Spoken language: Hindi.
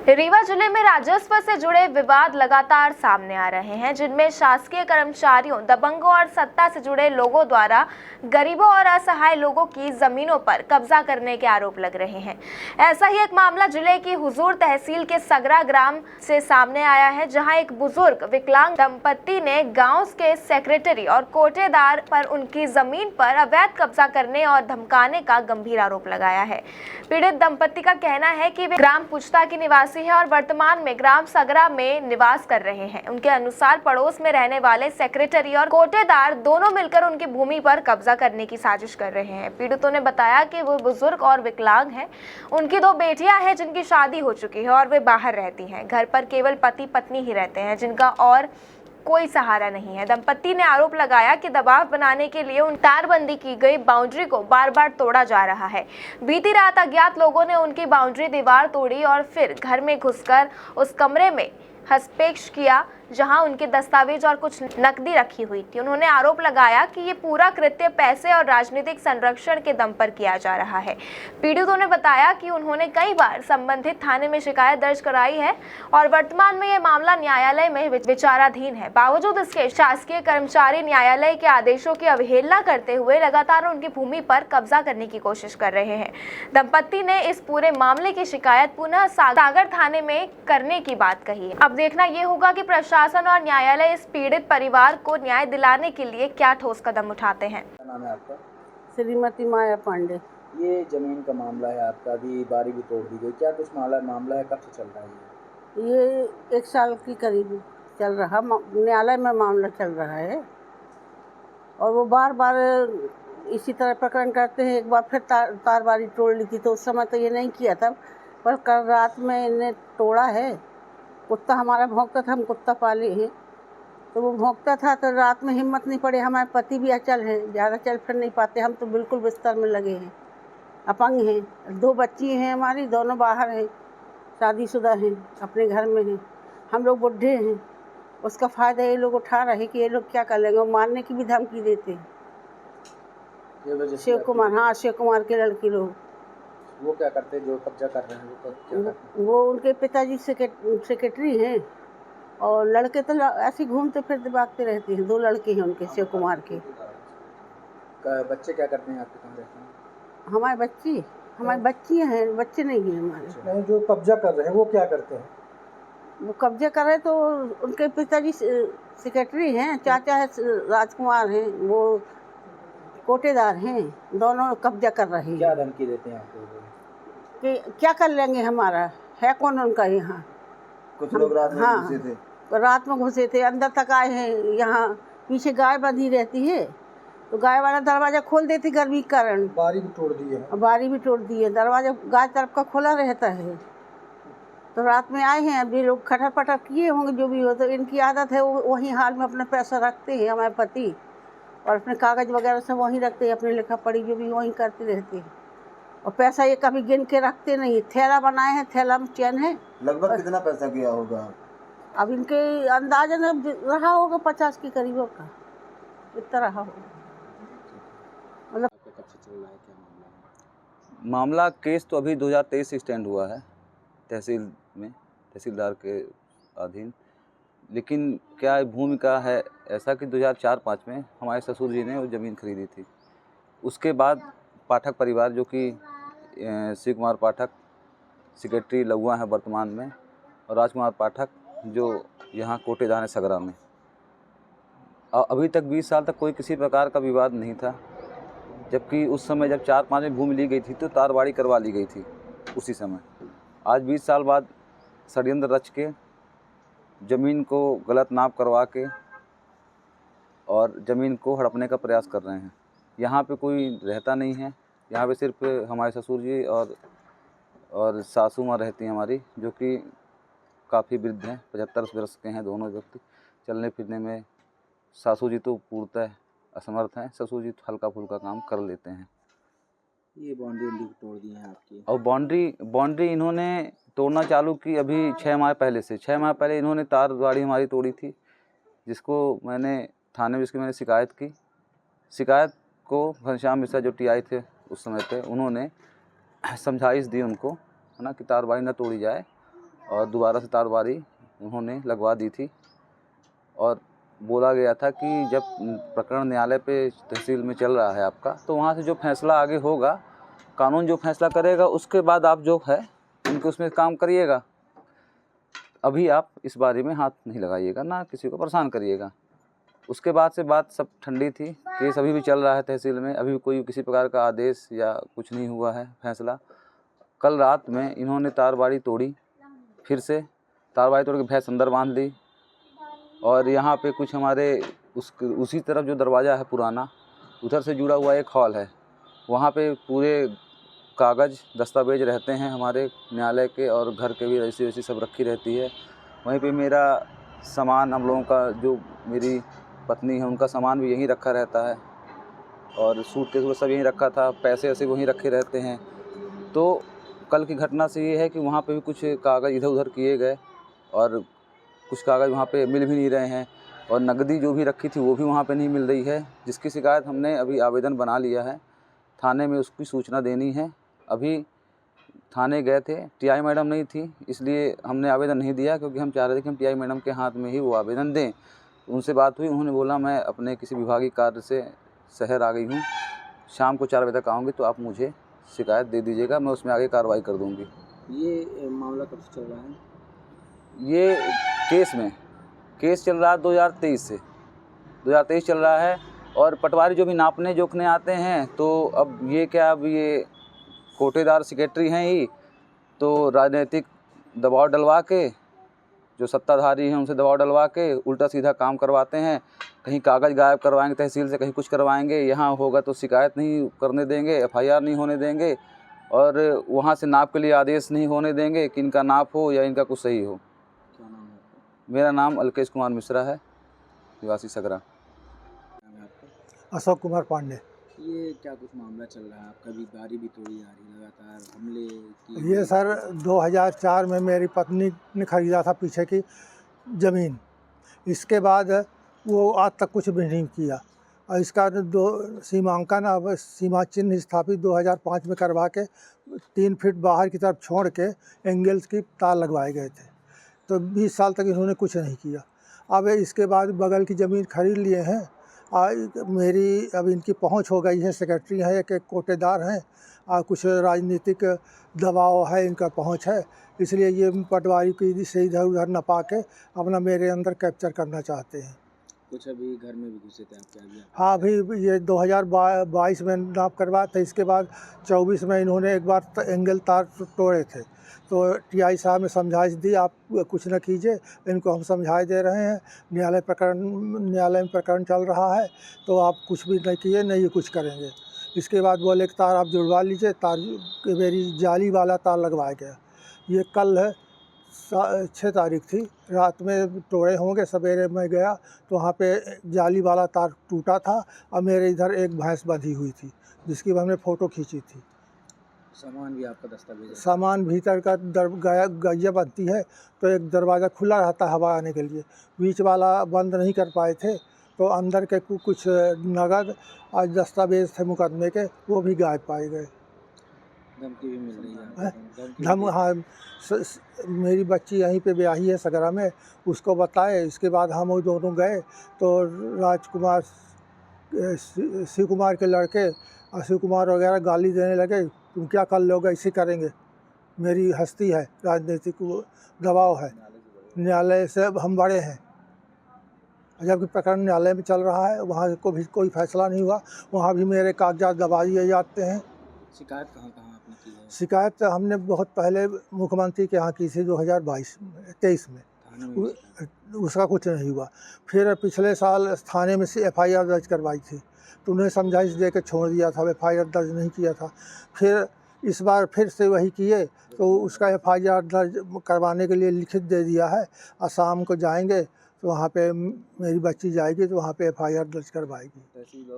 रीवा जिले में राजस्व से जुड़े विवाद लगातार सामने आ रहे हैं, जिनमें शासकीय कर्मचारियों, दबंगों और सत्ता से जुड़े लोगों द्वारा गरीबों और असहाय लोगों की जमीनों पर कब्जा करने के आरोप लग रहे हैं। ऐसा ही एक मामला जिले की हुजूर तहसील के सगरा ग्राम से सामने आया है, जहां एक बुजुर्ग विकलांग दंपत्ति ने गांव के सेक्रेटरी और कोटेदार पर उनकी जमीन पर अवैध कब्जा करने और धमकाने का गंभीर आरोप लगाया है। पीड़ित दंपत्ति का कहना है कि वे ग्राम पुछता की निवासी है और वर्तमान में ग्राम सगरा में निवास कर रहे हैं। उनके अनुसार पड़ोस में रहने वाले सेक्रेटरी और कोटेदार दोनों मिलकर उनकी भूमि पर कब्जा करने की साजिश कर रहे हैं। पीड़ितों ने बताया कि वो बुजुर्ग और विकलांग हैं। उनकी 2 बेटियां हैं जिनकी शादी हो चुकी है और वे बाहर रहती हैं। घर पर केवल पति पत्नी ही रहते हैं, जिनका और कोई सहारा नहीं है। दंपत्ति ने आरोप लगाया कि दबाव बनाने के लिए उन तारबंदी की गई बाउंड्री को बार बार तोड़ा जा रहा है। बीती रात अज्ञात लोगों ने उनकी बाउंड्री दीवार तोड़ी और फिर घर में घुसकर उस कमरे में हस्तक्षेप किया जहां उनके दस्तावेज और कुछ नकदी रखी हुई थी। उन्होंने आरोप लगाया कि ये पूरा कृत्य पैसे और राजनीतिक संरक्षण के दम पर किया जा रहा है। पीड़ितों ने बताया कि उन्होंने कई बार संबंधित थाने में शिकायत दर्ज कराई है और वर्तमान में ये मामला न्यायालय में विचाराधीन है। बावजूद इसके शासकीय कर्मचारी न्यायालय के आदेशों की अवहेलना करते हुए लगातार उनकी भूमि पर कब्जा करने की कोशिश कर रहे हैं। दंपत्ति ने इस पूरे मामले की शिकायत पुनः सागर थाने में करने की बात कही है। अब देखना ये होगा कि प्रशासन और न्यायालय इस पीड़ित परिवार को न्याय दिलाने के लिए क्या ठोस कदम उठाते हैं। क्या नाम है आपका? श्रीमती माया पांडे। ये जमीन का मामला है आपका, अभी बारी भी तोड़ दी गई, क्या कुछ मामला है, कब से चल रहा है ये 1 साल के करीब चल रहा, न्यायालय में मामला चल रहा है और वो बार बार इसी तरह प्रकरण करते हैं। एक बार फिर तारबारी तोड़ ली थी, तो उस समय तो ये नहीं किया था, पर कल रात में इन्हें तोड़ा है। कुत्ता हमारा भौंकता था, हम कुत्ता पाले हैं, तो वो भौंकता था तो रात में हिम्मत नहीं पड़ी। हमारे पति भी अचल हैं, ज़्यादा चल फिर नहीं पाते, हम तो बिल्कुल बिस्तर में लगे हैं, अपंग हैं। 2 बच्ची हैं हमारी, दोनों बाहर हैं, शादीशुदा हैं, अपने घर में हैं। हम लोग बुढ़े हैं, उसका फ़ायदा ये लोग उठा रहे कि ये लोग क्या कर लेंगे, मारने की भी धमकी देते हैं। शिव कुमार, हाँ, शिव कुमार के लड़के लोग। वो क्या करते हैं जो कब्जा कर रहे हैं? वो क्या करते हैं? वो उनके पिताजी सेक्रेटरी हैं और लड़के तो ऐसे घूमते फिरते भागते रहते हैं। 2 लड़के हैं उनके, शिव कुमार के। बच्चे क्या करते हैं आपके? कहाँ रहते हैं? हमारी बच्चियाँ हैं, बच्चे नहीं हैं हमारे। नहीं, जो कब्जा कर रहे हैं वो क्या करते हैं? वो कब्जा कर रहे तो उनके पिताजी सेक्रेटरी हैं, चाचा है राजकुमार हैं, वो कोटेदार हैं, दोनों कब्जा कर रहे हैं। क्या धमकी देते हैं आपको? कि क्या कर लेंगे, हमारा है कौन उनका यहाँ। कुछ लोग रात में घुसे थे। रात में घुसे थे, अंदर तक आए हैं। यहाँ पीछे गाय बंधी रहती है, तो गाय वाला दरवाज़ा खोल देती गर्मी के कारण। बारी भी तोड़ दी है। बारी भी तोड़ दी है, दरवाज़ा गाय तरफ का खुला रहता है। तो रात में आए हैं, अभी लोग खटर पटर किए होंगे, जो भी हो। तो इनकी आदत है वो वहीं हाल में अपना पैसा रखते हैं, हमारे पति, और अपने कागज़ वगैरह सब वहीं रखते हैं, अपनी लिखा पढ़ी जो भी वहीं करते रहते हैं। और पैसा ये कभी गिन के रखते नहीं। थैला बनाए हैं, थैला में चैन है। लगभग कितना पैसा गया होगा? अब इनके अंदाजन रहा होगा 50 के करीब का, इतना रहा होगा। मतलब कब से चल रहा है, क्या मामला है? मामला केस तो अभी 2023 से स्टैंड हुआ है तहसील में, तहसीलदार के अधीन। लेकिन क्या भूमिका है ऐसा कि 2004-05 में हमारे ससुर जी ने वो ज़मीन खरीदी थी। उसके बाद पाठक परिवार, जो कि शिव कुमार पाठक सेक्रेटरी लघुआ है वर्तमान में, और राजकुमार पाठक जो यहाँ कोटेदार है सगरा में, अभी तक 20 साल तक कोई किसी प्रकार का विवाद नहीं था। जबकि उस समय जब 4-5 में भूमि ली गई थी तो तारबाड़ी करवा ली गई थी उसी समय। आज 20 साल बाद षड्यंत्र रच के ज़मीन को गलत नाप करवा के और ज़मीन को हड़पने का प्रयास कर रहे हैं। यहाँ पे कोई रहता नहीं है, यहाँ पे सिर्फ हमारे ससुर जी और सासू माँ रहती हैं हमारी, जो कि काफ़ी वृद्ध हैं, 75 वर्ष के हैं दोनों व्यक्ति। चलने फिरने में सासू जी तो पूर्णतः असमर्थ हैं, ससुर जी हल्का फुल्का काम कर लेते हैं। ये बाउंड्री तोड़ दी है आपकी? और बाउंड्री इन्होंने तोड़ना चालू की अभी 6 माह पहले से। 6 माह पहले इन्होंने तारबाड़ी हमारी तोड़ी थी, जिसको मैंने थाने में इसकी मैंने शिकायत की। शिकायत को घनश्याम मिश्रा जो टीआई थे उस समय पे, उन्होंने समझाइश दी उनको, है ना, कि तारबाड़ी न तोड़ी जाए और दोबारा से तारबारी उन्होंने लगवा दी थी। और बोला गया था कि जब प्रकरण न्यायालय पे तहसील में चल रहा है आपका, तो वहाँ से जो फैसला आगे होगा, कानून जो फैसला करेगा, उसके बाद आप जो है उनके उसमें काम करिएगा। अभी आप इस बारे में हाथ नहीं लगाइएगा, ना किसी को परेशान करिएगा। उसके बाद से बात सब ठंडी थी। केस अभी भी चल रहा है तहसील में, अभी भी कोई किसी प्रकार का आदेश या कुछ नहीं हुआ है फैसला। कल रात में इन्होंने तारबाड़ी तोड़ी, फिर से तारबाड़ी तोड़ के भैंस अंदर बांध ली। और यहाँ पे कुछ हमारे उसी तरफ जो दरवाज़ा है पुराना, उधर से जुड़ा हुआ एक हॉल है, वहाँ पे पूरे कागज़ दस्तावेज रहते हैं हमारे न्यायालय के, और घर के भी रजिस्ट्री वैसी सब रखी रहती है। वहीं पे मेरा सामान, हम लोगों का, जो मेरी पत्नी है उनका सामान भी यहीं रखा रहता है, और सूटकेस सब यहीं रखा था, पैसे वैसे वहीं रखे रहते हैं। तो कल की घटना से ये है कि वहाँ पे भी कुछ कागज़ इधर उधर किए गए, और कुछ कागज़ वहाँ पे मिल भी नहीं रहे हैं, और नकदी जो भी रखी थी वो भी वहाँ पे नहीं मिल रही है, जिसकी शिकायत हमने अभी आवेदन बना लिया है। थाने में उसकी सूचना देनी है। अभी थाने गए थे, टीआई मैडम नहीं थी, इसलिए हमने आवेदन नहीं दिया, क्योंकि हम चाह रहे थे कि हम टीआई मैडम के हाथ में ही वो आवेदन दें। उनसे बात हुई, उन्होंने बोला मैं अपने किसी विभागीय कार्य से शहर आ गई हूँ, शाम को 4 बजे तक आऊँगी, तो आप मुझे शिकायत दे दीजिएगा, मैं उसमें आगे कार्रवाई कर दूँगी। ये मामला कब से चल रहा है? ये केस चल रहा है 2023 से, 2023 चल रहा है। और पटवारी जो भी नापने जोखने आते हैं, तो अब ये कोटेदार सेक्रेटरी हैं ही, तो राजनीतिक दबाव डलवा के, जो सत्ताधारी हैं उनसे दबाव डलवा के उल्टा सीधा काम करवाते हैं। कहीं कागज़ गायब करवाएंगे तहसील से, कहीं कुछ करवाएंगे, यहाँ होगा तो शिकायत नहीं करने देंगे, एफआईआर नहीं होने देंगे, और वहाँ से नाप के लिए आदेश नहीं होने देंगे कि इनका नाप हो या इनका कुछ सही हो। क्या नाम है आपका? मेरा नाम अलकेश कुमार मिश्रा है, निवासी सगरा। नाम है आपका? अशोक कुमार पांडे। ये क्या कुछ मामला चल रहा है आपका? भी बारी भी तोड़ी जा रही, लगातार हमले की। ये सर 2004 में मेरी पत्नी ने खरीदा था पीछे की ज़मीन। इसके बाद वो आज तक कुछ भी नहीं किया, और इसका सीमांकन, अब सीमा चिन्ह स्थापित 2005 में करवा के 3 फीट बाहर की तरफ छोड़ के एंगल्स की तार लगवाए गए थे। तो 20 साल तक इन्होंने कुछ नहीं किया। अब इसके बाद बगल की ज़मीन खरीद लिए हैं। मेरी अब इनकी पहुंच हो गई है, सेक्रेटरी हैं, एक कोटेदार हैं, और कुछ राजनीतिक दबाव है, इनका पहुंच है, इसलिए ये पटवारी की से इधर उधर नपा के अपना मेरे अंदर कैप्चर करना चाहते हैं। कुछ अभी घर में भी घुसे थे आपके अभी? हाँ, अभी ये 2022 में नाप करवाया था, इसके बाद 24 में इन्होंने एक बार एंगल तार तोड़े थे। तो टीआई साहब ने समझाइश दी, आप कुछ न कीजिए, इनको हम समझाए दे रहे हैं, न्यायालय में प्रकरण चल रहा है, तो आप कुछ भी नहीं किए, नहीं ये कुछ करेंगे। इसके बाद बोले कि तार आप जुड़वा लीजिए, तार मेरी जाली वाला तार लगवाया गया। ये कल है 6 तारीख थी, रात में तोड़े होंगे, सवेरे में गया तो वहाँ पे जाली वाला तार टूटा था, और मेरे इधर एक भैंस बंधी हुई थी, जिसकी हमने फ़ोटो खींची थी। सामान भी आपका दस्तावेज है? सामान भीतर का गैया बनती है, तो एक दरवाज़ा खुला रहता है हवा आने के लिए, बीच वाला बंद नहीं कर पाए थे, तो अंदर के कुछ नगद और दस्तावेज थे मुकदमे के, वो भी गायब पाए गए। धमकी भी मिल रही है? हाँ, मेरी बच्ची यहीं पे ब्याही है सगरा में, उसको बताए। इसके बाद हम वो दोनों गए, तो राजकुमार, शिव कुमार के लड़के और शिव कुमार वगैरह गाली देने लगे, तुम क्या कर लोगे, ऐसे करेंगे, मेरी हस्ती है, राजनीतिक दबाव है, न्यायालय से हम बड़े हैं। जबकि प्रकरण न्यायालय में चल रहा है, वहाँ को भी कोई फैसला नहीं हुआ, वहाँ भी मेरे कागजात दबा दिए जाते हैं। शिकायत कहाँ आपने की है? शिकायत हमने बहुत पहले मुख्यमंत्री के यहाँ की थी 2023 में, उसका कुछ नहीं हुआ। फिर पिछले साल थाने में से एफआईआर दर्ज करवाई थी, तो उन्हें समझाइश दे के छोड़ दिया था, एफआईआर दर्ज नहीं किया था। फिर इस बार फिर से वही किए, तो उसका एफआईआर दर्ज करवाने के लिए लिखित दे दिया है, और शाम को जाएंगे तो वहाँ पे मेरी बच्ची जाएगी, तो वहाँ पे एफआईआर दर्ज करवाएगी। तहसील और